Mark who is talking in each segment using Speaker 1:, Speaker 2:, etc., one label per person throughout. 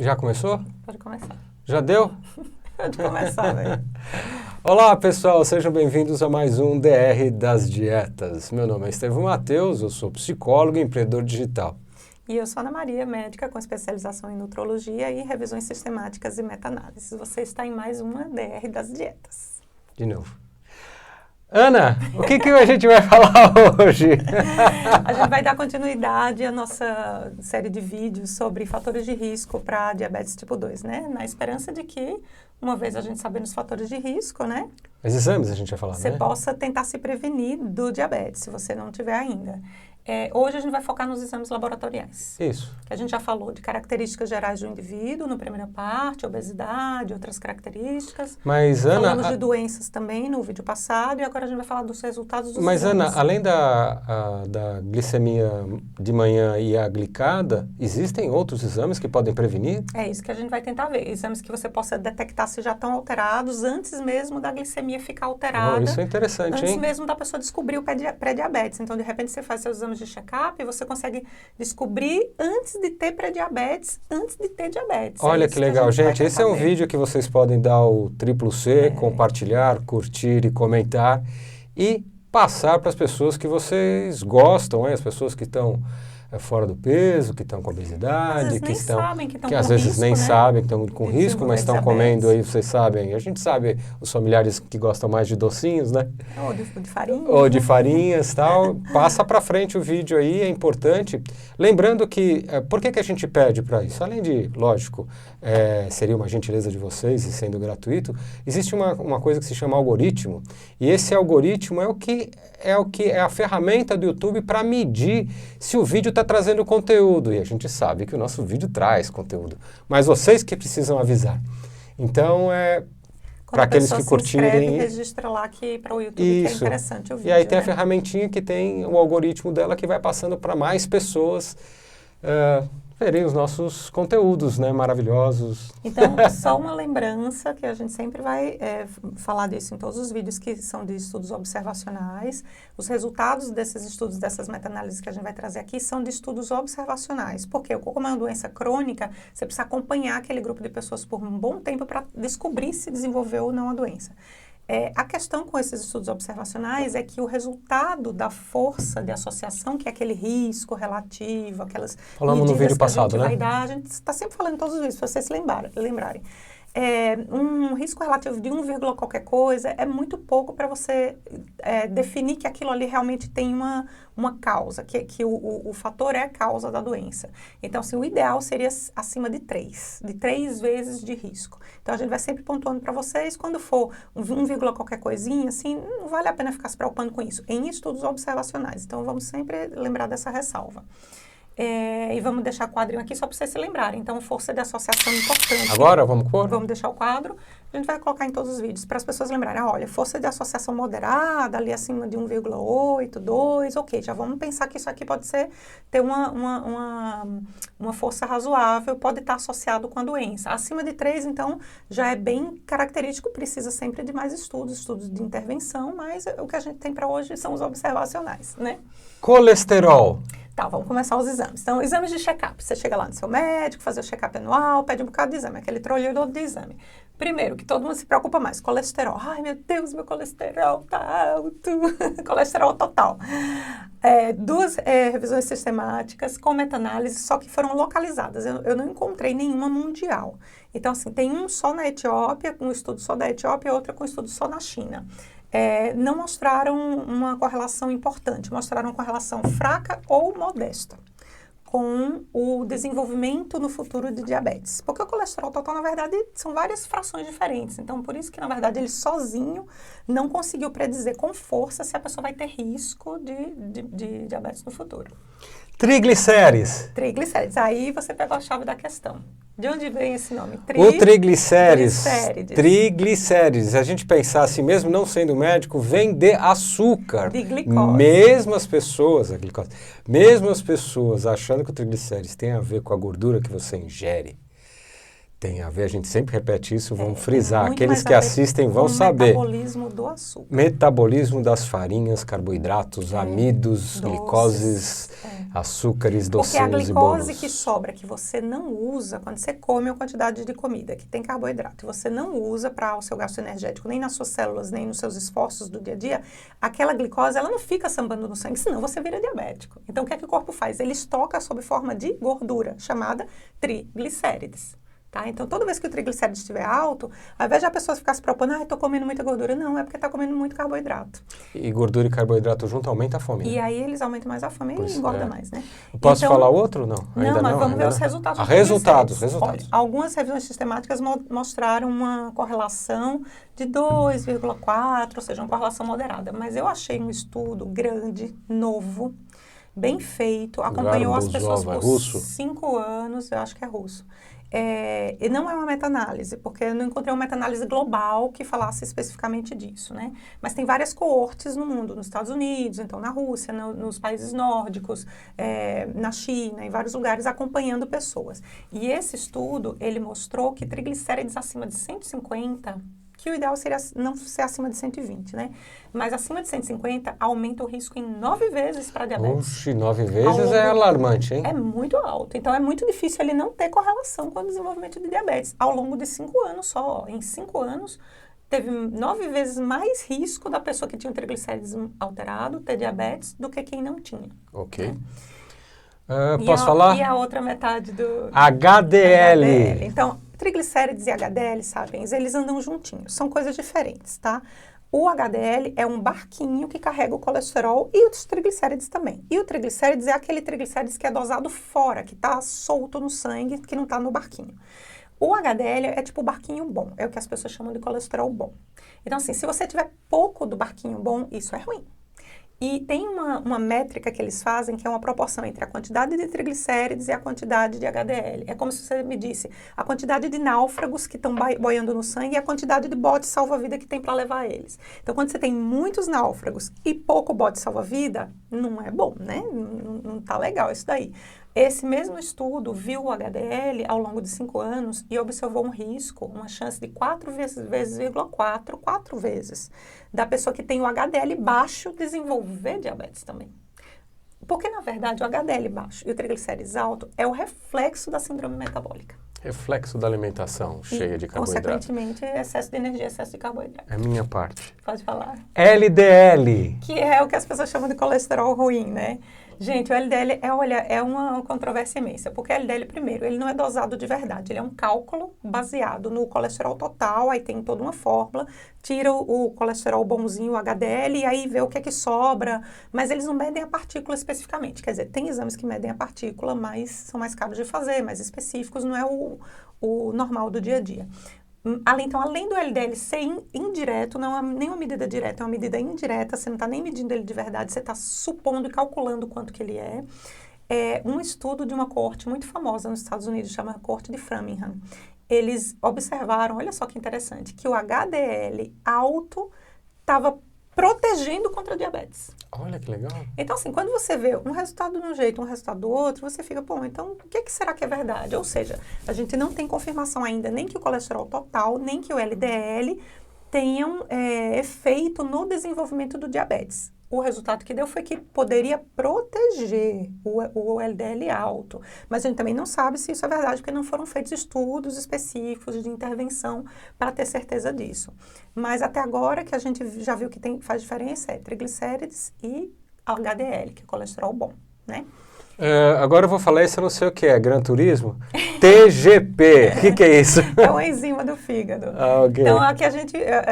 Speaker 1: Já começou?
Speaker 2: Pode começar.
Speaker 1: Já deu?
Speaker 2: Pode começar, velho.
Speaker 1: Olá, pessoal, sejam bem-vindos a mais um DR das Dietas. Meu nome é Estevão Matheus, eu sou psicólogo e empreendedor digital.
Speaker 2: E eu sou Ana Maria, médica com especialização em nutrologia e revisões sistemáticas e meta-análises. Você está em mais uma DR das Dietas.
Speaker 1: De novo. Ana, o que a gente vai falar hoje?
Speaker 2: A gente vai dar continuidade à nossa série de vídeos sobre fatores de risco para diabetes tipo 2, né? Na esperança de que, uma vez a gente sabendo os fatores de risco, né?
Speaker 1: Os exames a gente vai falar,
Speaker 2: Você
Speaker 1: né?
Speaker 2: possa tentar se prevenir do diabetes, se você não tiver ainda. Hoje a gente vai focar nos exames laboratoriais.
Speaker 1: Isso.
Speaker 2: Que a gente já falou de características gerais do indivíduo, na primeira parte, obesidade, outras características.
Speaker 1: Mas, Ana...
Speaker 2: Falamos de doenças também no vídeo passado e agora a gente vai falar dos resultados dos
Speaker 1: Mas,
Speaker 2: exames.
Speaker 1: Ana, além da glicemia de manhã e a glicada, existem outros exames que podem prevenir?
Speaker 2: É isso que a gente vai tentar ver. Exames que você possa detectar se já estão alterados antes mesmo da glicemia ficar alterada.
Speaker 1: Isso é interessante,
Speaker 2: antes
Speaker 1: hein?
Speaker 2: mesmo da pessoa descobrir o pré-diabetes. Então, de repente, você faz seus exames de check-up e você consegue descobrir antes de ter pré-diabetes, antes de ter diabetes.
Speaker 1: Olha que legal, gente. Esse é um vídeo que vocês podem dar o triplo C, compartilhar, curtir e comentar e passar para as pessoas que vocês gostam, as pessoas que estão fora do peso, que estão com obesidade, que estão que às vezes nem sabem que estão com risco, mas estão comendo aí, vocês sabem. A gente sabe os familiares que gostam mais de docinhos, né?
Speaker 2: Ou de farinha.
Speaker 1: Ou de farinhas, tal. Passa para frente o vídeo aí, é importante. Lembrando que, por que a gente pede para isso? Além de, lógico, seria uma gentileza de vocês e sendo gratuito, existe uma coisa que se chama algoritmo, e esse algoritmo é a ferramenta do YouTube para medir se o vídeo está trazendo conteúdo, e a gente sabe que o nosso vídeo traz conteúdo, mas vocês que precisam avisar. Então, para aqueles que curtirem...
Speaker 2: registra lá que para o YouTube que é interessante o vídeo.
Speaker 1: E aí tem a ferramentinha que tem o algoritmo dela que vai passando para mais pessoas verem os nossos conteúdos, né, maravilhosos.
Speaker 2: Então, só uma lembrança que a gente sempre vai falar disso em todos os vídeos que são de estudos observacionais. Os resultados desses estudos, dessas meta-análises que a gente vai trazer aqui, são de estudos observacionais. Porque como é uma doença crônica, você precisa acompanhar aquele grupo de pessoas por um bom tempo para descobrir se desenvolveu ou não a doença. A questão com esses estudos observacionais é que o resultado da força de associação, que é aquele risco relativo, aquelas
Speaker 1: falamos no vídeo passado, né?
Speaker 2: A gente está sempre falando todos os vídeos, se vocês se lembrarem. Um risco relativo de 1, qualquer coisa é muito pouco para você definir que aquilo ali realmente tem uma causa, que o fator é a causa da doença. Então, assim, o ideal seria acima de 3 vezes de risco. Então, a gente vai sempre pontuando para vocês, quando for 1, qualquer coisinha, assim, não vale a pena ficar se preocupando com isso, em estudos observacionais. Então, vamos sempre lembrar dessa ressalva. E vamos deixar o quadrinho aqui só para vocês se lembrarem. Então, força de associação importante.
Speaker 1: Agora, vamos pôr?
Speaker 2: Vamos deixar o quadro. A gente vai colocar em todos os vídeos para as pessoas lembrarem. Olha, força de associação moderada, ali acima de 1,8, 2, ok. Já vamos pensar que isso aqui pode ter uma força razoável, pode estar associado com a doença. Acima de 3, então, já é bem característico, precisa sempre de mais estudos de intervenção, mas o que a gente tem para hoje são os observacionais, né?
Speaker 1: Colesterol.
Speaker 2: Tá, vamos começar os exames. Então, exames de check-up. Você chega lá no seu médico, fazer o check-up anual, pede um bocado de exame, aquele trolho de exame. Primeiro, que todo mundo se preocupa mais, colesterol. Ai, meu Deus, meu colesterol tá alto. Colesterol total. Duas revisões sistemáticas com meta-análise, só que foram localizadas. Eu não encontrei nenhuma mundial. Então, assim, tem um só na Etiópia, um estudo só da Etiópia e outra com um estudo só na China. Não mostraram uma correlação importante, mostraram uma correlação fraca ou modesta com o desenvolvimento no futuro de diabetes. Porque o colesterol total, na verdade, são várias frações diferentes. Então, por isso que, na verdade, ele sozinho não conseguiu predizer com força se a pessoa vai ter risco de diabetes no futuro.
Speaker 1: Triglicérides.
Speaker 2: Triglicérides. Aí você pegou a chave da questão. De onde vem esse nome?
Speaker 1: O triglicérides. Triglicérides. A gente pensar assim, mesmo não sendo médico, vem de açúcar.
Speaker 2: De glicose.
Speaker 1: Mesmo as pessoas, a glicose, mesmo as pessoas achando que o triglicérides tem a ver com a gordura que você ingere, tem a ver, a gente sempre repete isso, vamos frisar. Aqueles que assistem vão saber.
Speaker 2: Metabolismo do açúcar.
Speaker 1: Metabolismo das farinhas, carboidratos, amidos,
Speaker 2: doces,
Speaker 1: glicoses, açúcares,
Speaker 2: Porque a
Speaker 1: docinhos e
Speaker 2: glicose
Speaker 1: bolos.
Speaker 2: que sobra, que você não usa quando você come uma quantidade de comida que tem carboidrato, você não usa para o seu gasto energético, nem nas suas células, nem nos seus esforços do dia a dia, aquela glicose, ela não fica sambando no sangue, senão você vira diabético. Então, o que é que o corpo faz? Ele estoca sob forma de gordura, chamada triglicérides. Tá? Então, toda vez que o triglicérides estiver alto, ao invés de a pessoa ficar se preocupando, estou comendo muita gordura, não, é porque está comendo muito carboidrato.
Speaker 1: E gordura e carboidrato junto aumenta a fome,
Speaker 2: E
Speaker 1: né?
Speaker 2: aí eles aumentam mais a fome e engorda mais, né?
Speaker 1: Posso
Speaker 2: Então,
Speaker 1: falar outro? Não,
Speaker 2: não, mas vamos ver
Speaker 1: ainda
Speaker 2: os
Speaker 1: não.
Speaker 2: resultados.
Speaker 1: Ah,
Speaker 2: dos triglicérides.
Speaker 1: resultados.
Speaker 2: Olha, algumas revisões sistemáticas mostraram uma correlação de 2,4, ou seja, uma correlação moderada. Mas eu achei um estudo grande, novo, bem feito, acompanhou as pessoas por
Speaker 1: russo?
Speaker 2: 5 anos, eu acho que é russo. E não é uma meta-análise, porque eu não encontrei uma meta-análise global que falasse especificamente disso, né? Mas tem várias coortes no mundo, nos Estados Unidos, então na Rússia, nos países nórdicos, na China, em vários lugares, acompanhando pessoas. E esse estudo, ele mostrou que triglicérides acima de 150, que o ideal seria não ser acima de 120, né? Mas acima de 150 aumenta o risco em 9 vezes para diabetes.
Speaker 1: Oxe, 9 vezes é alarmante, hein?
Speaker 2: É muito alto. Então, é muito difícil ele não ter correlação com o desenvolvimento de diabetes. Ao longo de 5 anos só, ó, em 5 anos, teve 9 vezes mais risco da pessoa que tinha o triglicérides alterado ter diabetes do que quem não tinha.
Speaker 1: Ok.
Speaker 2: Né?
Speaker 1: Posso falar?
Speaker 2: E a outra metade do...
Speaker 1: HDL.
Speaker 2: Então, triglicérides e HDL, sabem, eles andam juntinhos. São coisas diferentes, tá? O HDL é um barquinho que carrega o colesterol e os triglicérides também. E o triglicérides é aquele triglicérides que é dosado fora, que está solto no sangue, que não está no barquinho. O HDL é tipo o barquinho bom, é o que as pessoas chamam de colesterol bom. Então, assim, se você tiver pouco do barquinho bom, isso é ruim. E tem uma métrica que eles fazem, que é uma proporção entre a quantidade de triglicérides e a quantidade de HDL. É como se você me disse a quantidade de náufragos que estão boiando no sangue e a quantidade de botes salva-vida que tem para levar eles. Então, quando você tem muitos náufragos e pouco bote salva-vida, não é bom, né? Não tá legal isso daí. Esse mesmo estudo viu o HDL ao longo de 5 anos e observou um risco, uma chance de 4 vezes, da pessoa que tem o HDL baixo desenvolver diabetes também. Porque, na verdade, o HDL baixo e o triglicérides alto é o reflexo da síndrome metabólica.
Speaker 1: Reflexo da alimentação cheia de carboidrato.
Speaker 2: Consequentemente, excesso de energia, excesso de carboidrato.
Speaker 1: É minha parte.
Speaker 2: Pode falar.
Speaker 1: LDL.
Speaker 2: Que é o que as pessoas chamam de colesterol ruim, né? Gente, o LDL é uma controvérsia imensa, porque o LDL, primeiro, ele não é dosado de verdade, ele é um cálculo baseado no colesterol total, aí tem toda uma fórmula, tira o colesterol bonzinho, o HDL, e aí vê o que é que sobra, mas eles não medem a partícula especificamente, quer dizer, tem exames que medem a partícula, mas são mais caros de fazer, mais específicos, não é o normal do dia a dia. Então, além do LDL ser indireto, não é nem uma medida direta, é uma medida indireta, você não está nem medindo ele de verdade, você está supondo e calculando quanto que ele é. É um estudo de uma coorte muito famosa nos Estados Unidos, chama Coorte de Framingham. Eles observaram, olha só que interessante, que o HDL alto estava protegendo contra a diabetes.
Speaker 1: Olha que legal.
Speaker 2: Então, assim, quando você vê um resultado de um jeito, um resultado do outro, você fica, bom, então, o que será que é verdade? Ou seja, a gente não tem confirmação ainda nem que o colesterol total, nem que o LDL tenham efeito no desenvolvimento do diabetes. O resultado que deu foi que poderia proteger o LDL alto. Mas a gente também não sabe se isso é verdade, porque não foram feitos estudos específicos de intervenção para ter certeza disso. Mas até agora que a gente já viu que faz diferença é triglicérides e HDL, que é colesterol bom, né?
Speaker 1: Agora eu vou falar isso, eu não sei o que é, Gran Turismo? TGP, o que é isso?
Speaker 2: É uma enzima do fígado.
Speaker 1: Okay.
Speaker 2: Então, aqui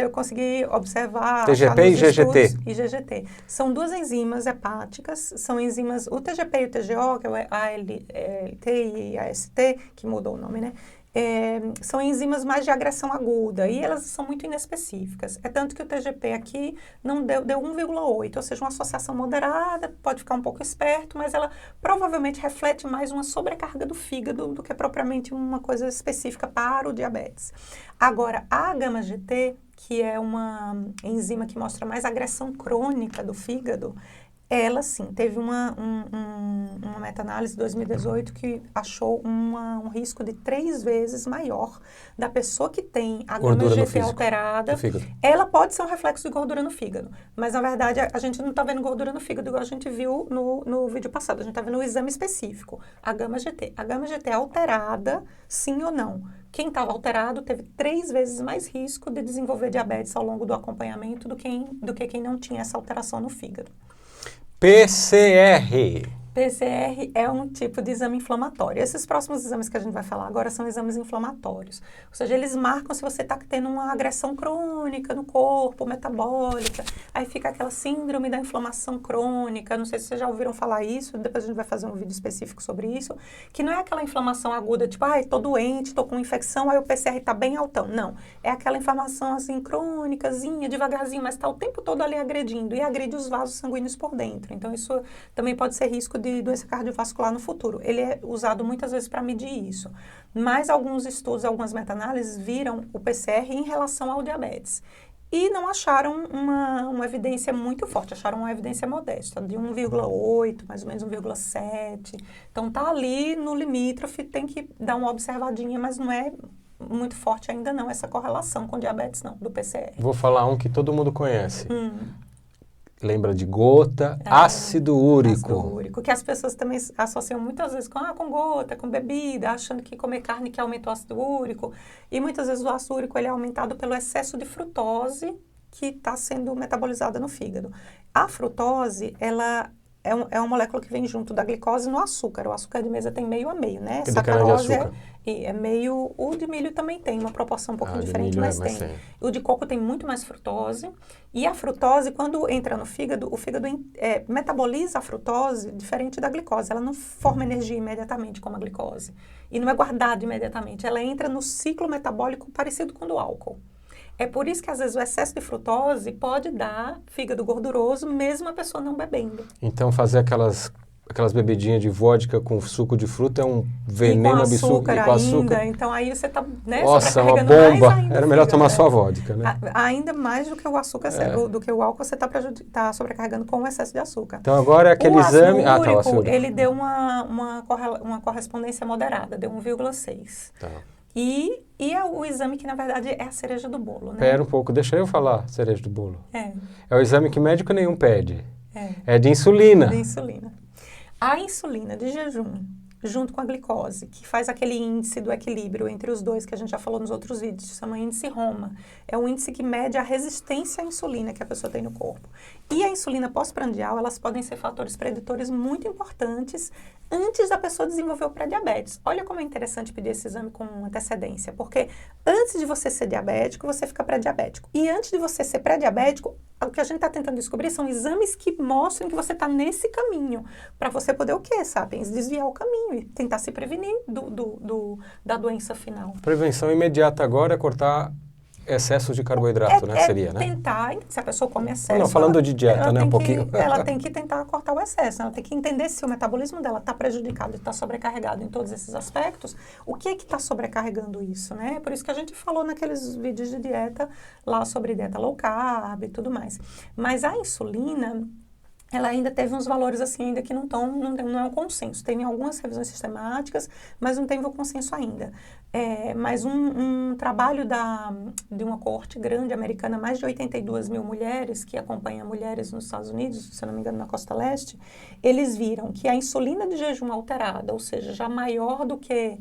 Speaker 2: eu consegui observar...
Speaker 1: TGP e GGT.
Speaker 2: E GGT. São duas enzimas hepáticas, são enzimas, o TGP e o TGO, que é o ALT e AST, que mudou o nome, né? São enzimas mais de agressão aguda e elas são muito inespecíficas. É tanto que o TGP aqui não deu 1,8, ou seja, uma associação moderada, pode ficar um pouco esperto, mas ela provavelmente reflete mais uma sobrecarga do fígado do que propriamente uma coisa específica para o diabetes. Agora, a gama-GT, que é uma enzima que mostra mais agressão crônica do fígado, Ela, sim, teve uma meta-análise de 2018 que achou um risco de 3 vezes maior da pessoa que tem a gama-GT alterada. Ela pode ser um reflexo de gordura no fígado, mas, na verdade, a gente não está vendo gordura no fígado igual a gente viu no vídeo passado. A gente está vendo o exame específico, a gama-GT. A gama-GT é alterada, sim ou não? Quem estava alterado teve 3 vezes mais risco de desenvolver diabetes ao longo do acompanhamento do que quem não tinha essa alteração no fígado.
Speaker 1: PCR.
Speaker 2: PCR é um tipo de exame inflamatório. Esses próximos exames que a gente vai falar agora são exames inflamatórios. Ou seja, eles marcam se você está tendo uma agressão crônica no corpo, metabólica. Aí fica aquela síndrome da inflamação crônica. Não sei se vocês já ouviram falar isso. Depois a gente vai fazer um vídeo específico sobre isso. Que não é aquela inflamação aguda, tipo, ai, tô doente, tô com infecção, aí o PCR tá bem altão. Não. É aquela inflamação, assim, crônicazinha, devagarzinho, mas tá o tempo todo ali agredindo. E agride os vasos sanguíneos por dentro. Então, isso também pode ser risco de doença cardiovascular no futuro. Ele é usado muitas vezes para medir isso. Mas alguns estudos, algumas meta-análises viram o PCR em relação ao diabetes. E não acharam uma evidência muito forte, acharam uma evidência modesta, de 1,8, mais ou menos 1,7. Então, tá ali no limítrofe, tem que dar uma observadinha, mas não é muito forte ainda não, essa correlação com diabetes não, do PCR.
Speaker 1: Vou falar um que todo mundo conhece. Lembra de gota, ácido úrico.
Speaker 2: Ácido úrico, que as pessoas também associam muitas vezes com gota, com bebida, achando que comer carne que aumenta o ácido úrico. E muitas vezes o ácido úrico ele é aumentado pelo excesso de frutose que está sendo metabolizada no fígado. A frutose, ela é uma molécula que vem junto da glicose no açúcar. O açúcar de mesa tem meio a meio, né?
Speaker 1: Sacarose
Speaker 2: é meio... O de milho também tem uma proporção um pouquinho diferente, mas tem. O de coco tem muito mais frutose. E a frutose, quando entra no fígado, o fígado metaboliza a frutose diferente da glicose. Ela não forma energia imediatamente como a glicose. E não é guardada imediatamente. Ela entra no ciclo metabólico parecido com o do álcool. É por isso que, às vezes, o excesso de frutose pode dar fígado gorduroso, mesmo a pessoa não bebendo.
Speaker 1: Então, fazer aquelas bebidinhas de vodka com suco de fruta é um veneno absurdo.
Speaker 2: E com açúcar. Então, aí você está
Speaker 1: Nossa, uma bomba. Era melhor tomar só vodka, né?
Speaker 2: Ainda mais do que o açúcar, do que o álcool, você está sobrecarregando com o excesso de açúcar.
Speaker 1: Então, agora é aquele exame...
Speaker 2: O ácido úrico, ele deu uma correspondência moderada, deu 1,6.
Speaker 1: Tá.
Speaker 2: E é o exame que, na verdade, é a cereja do bolo, né?
Speaker 1: Pera um pouco, deixa eu falar, cereja do bolo.
Speaker 2: É
Speaker 1: o exame que médico nenhum pede. É de insulina.
Speaker 2: De insulina. A insulina de jejum, junto com a glicose, que faz aquele índice do equilíbrio entre os dois, que a gente já falou nos outros vídeos, se chama índice Roma. É um índice que mede a resistência à insulina que a pessoa tem no corpo. E a insulina pós-prandial, elas podem ser fatores preditores muito importantes antes da pessoa desenvolver o pré-diabetes. Olha como é interessante pedir esse exame com antecedência, porque antes de você ser diabético, você fica pré-diabético. E antes de você ser pré-diabético, o que a gente está tentando descobrir são exames que mostrem que você está nesse caminho, para você poder o quê, Sapiens? Desviar o caminho e tentar se prevenir da doença final.
Speaker 1: Prevenção imediata agora é cortar excesso de carboidrato, né? Seria, né?
Speaker 2: Tentar, se a pessoa come excesso...
Speaker 1: Não, falando de dieta, né? Um pouquinho.
Speaker 2: Ela tem que tentar cortar o excesso, ela tem que entender se o metabolismo dela está prejudicado e está sobrecarregado em todos esses aspectos, o que é que está sobrecarregando isso, né? Por isso que a gente falou naqueles vídeos de dieta, lá sobre dieta low carb e tudo mais. Mas a insulina... ela ainda teve uns valores assim ainda que não é um consenso. Tem algumas revisões sistemáticas, mas não teve um consenso ainda. Mas um trabalho de uma coorte grande americana, mais de 82 mil mulheres, que acompanha mulheres nos Estados Unidos, se eu não me engano na Costa Leste, eles viram que a insulina de jejum alterada, ou seja, já maior do que,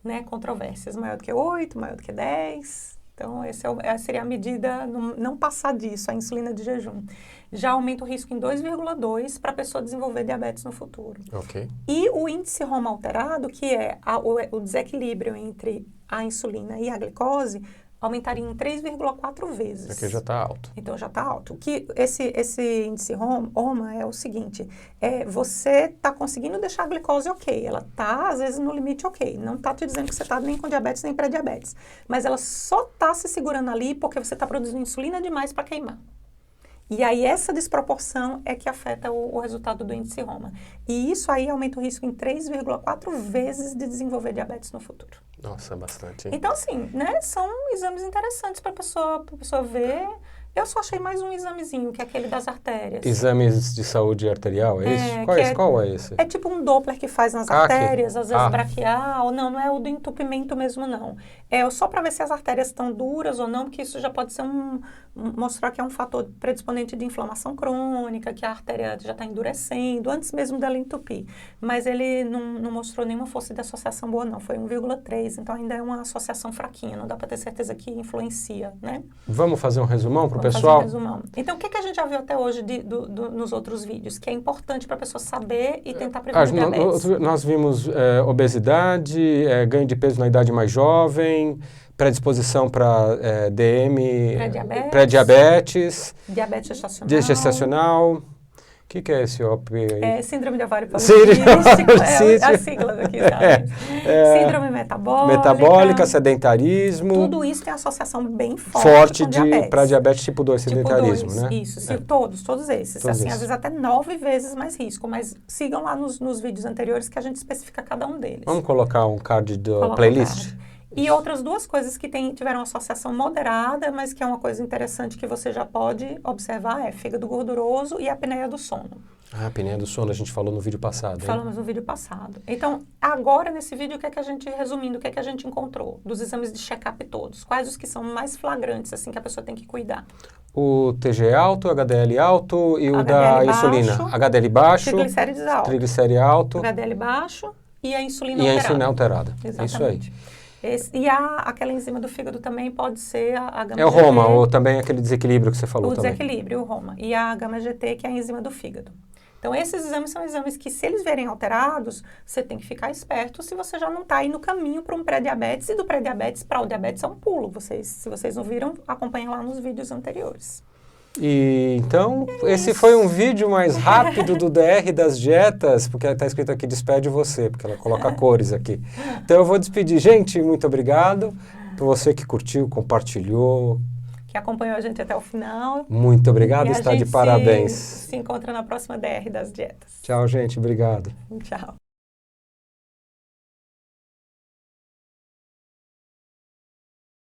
Speaker 2: né, controvérsias, maior do que 8, maior do que 10... Então, essa seria a medida, não passar disso, a insulina de jejum. Já aumenta o risco em 2,2 para a pessoa desenvolver diabetes no futuro.
Speaker 1: Ok.
Speaker 2: E o índice Roma alterado, que é o desequilíbrio entre a insulina e a glicose, aumentaria em 3,4 vezes.
Speaker 1: Aqui já está alto.
Speaker 2: Então, já está alto. Que esse índice Roma é o seguinte, você está conseguindo deixar a glicose ok, ela está, às vezes, no limite ok, não está te dizendo que você está nem com diabetes nem pré-diabetes, mas ela só está se segurando ali porque você está produzindo insulina demais para queimar. E aí, essa desproporção é que afeta o resultado do índice Roma. E isso aí aumenta o risco em 3,4 vezes de desenvolver diabetes no futuro.
Speaker 1: Nossa, bastante, hein?
Speaker 2: Então, assim, né, são exames interessantes para a pessoa ver Eu só achei mais um examezinho, que é aquele das artérias.
Speaker 1: Exames de saúde arterial, é isso? Qual é esse?
Speaker 2: É tipo um Doppler que faz nas artérias, às vezes braquial. Não é o do entupimento mesmo, não. É só para ver se as artérias estão duras ou não, porque isso já pode ser mostrar que é um fator predisponente de inflamação crônica, que a artéria já está endurecendo, antes mesmo dela entupir. Mas ele não mostrou nenhuma força de associação boa, não. Foi 1,3, então ainda é uma associação fraquinha, não dá para ter certeza que influencia, né?
Speaker 1: Vamos fazer um resumão para o pessoal?
Speaker 2: Fazer um resumão. Então, o que a gente já viu até hoje nos outros vídeos, que é importante para a pessoa saber e tentar prevenir diabetes?
Speaker 1: Nós vimos obesidade, ganho de peso na idade mais jovem, predisposição para DM, pré-diabetes,
Speaker 2: diabetes
Speaker 1: gestacional. O que é esse OP aí?
Speaker 2: É síndrome de ovário poliquístico, a sigla aqui, sabe? Síndrome metabólica,
Speaker 1: sedentarismo.
Speaker 2: Tudo isso tem associação bem forte
Speaker 1: para diabetes tipo 2, sedentarismo,
Speaker 2: tipo 2,
Speaker 1: né?
Speaker 2: Isso, todos esses. Assim, às vezes até 9 vezes mais risco, mas sigam lá nos vídeos anteriores que a gente especifica cada um deles.
Speaker 1: Vamos colocar um card do playlist?
Speaker 2: E outras duas coisas que tiveram associação moderada, mas que é uma coisa interessante que você já pode observar, é fígado gorduroso e a apneia do sono.
Speaker 1: A apneia do sono a gente falou no vídeo passado, hein?
Speaker 2: Falamos no vídeo passado. Então, agora nesse vídeo, resumindo, o que é que a gente encontrou dos exames de check-up todos? Quais os que são mais flagrantes, assim, que a pessoa tem que cuidar?
Speaker 1: O TG alto, HDL alto e o da insulina. HDL baixo, triglicérides alto,
Speaker 2: HDL baixo e a insulina
Speaker 1: alterada.
Speaker 2: E a insulina
Speaker 1: alterada.
Speaker 2: Exatamente.
Speaker 1: Isso aí.
Speaker 2: E aquela enzima do fígado também pode ser a gama-GT.
Speaker 1: É o Roma, ou também aquele desequilíbrio que você falou também.
Speaker 2: O desequilíbrio, o Roma. E a gama-GT, que é a enzima do fígado. Então, esses exames são exames que, se eles vierem alterados, você tem que ficar esperto se você já não está aí no caminho para um pré-diabetes. E do pré-diabetes para o diabetes é um pulo. Se vocês não viram, acompanhem lá nos vídeos anteriores.
Speaker 1: E então, esse foi um vídeo mais rápido do DR das dietas, porque está escrito aqui, despede você, porque ela coloca cores aqui. Então eu vou despedir. Gente, muito obrigado por você que curtiu, compartilhou.
Speaker 2: Que acompanhou a gente até o final.
Speaker 1: Muito obrigado, está de parabéns.
Speaker 2: Se encontra na próxima DR das dietas.
Speaker 1: Tchau, gente. Obrigado.
Speaker 2: Tchau.